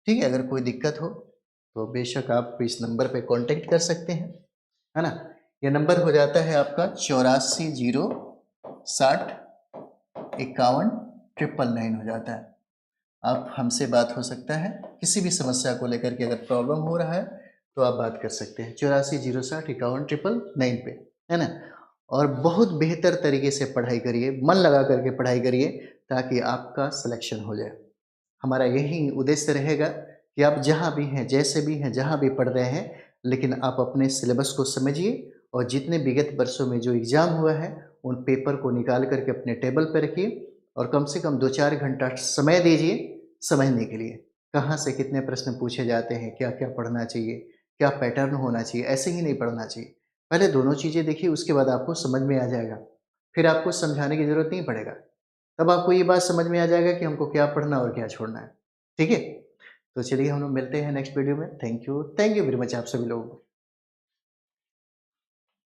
ठीक है, अगर कोई दिक्कत हो तो बेशक आप इस नंबर पे कांटेक्ट कर सकते हैं, है ना। यह नंबर हो जाता है आपका 84 0 60 51 999 हो जाता है। आप हमसे बात हो सकता है, किसी भी समस्या को लेकर के अगर प्रॉब्लम हो रहा है तो आप बात कर सकते हैं 84 0 60 51 999 पे, है ना। और बहुत बेहतर तरीके से पढ़ाई करिए, मन लगा करके पढ़ाई करिए, ताकि आपका सिलेक्शन हो जाए। हमारा यही उद्देश्य रहेगा कि आप जहाँ भी हैं, जैसे भी हैं, जहाँ भी पढ़ रहे हैं, लेकिन आप अपने सिलेबस को समझिए और जितने विगत वर्षों में जो एग्ज़ाम हुआ है उन पेपर को निकाल करके अपने टेबल पर रखिए और कम से कम 2-4 घंटा समय दीजिए समझने के लिए। कहाँ से कितने प्रश्न पूछे जाते हैं, क्या क्या पढ़ना चाहिए, क्या पैटर्न होना चाहिए, ऐसे ही नहीं पढ़ना चाहिए। पहले दोनों चीज़ें देखिए, उसके बाद आपको समझ में आ जाएगा, फिर आपको समझाने की ज़रूरत नहीं पड़ेगा। तब आपको ये बात समझ में आ जाएगा कि हमको क्या पढ़ना और क्या छोड़ना है। ठीक है, तो चलिए हम लोग मिलते हैं नेक्स्ट वीडियो में। थैंक यू वेरी मच आप सभी लोगों को।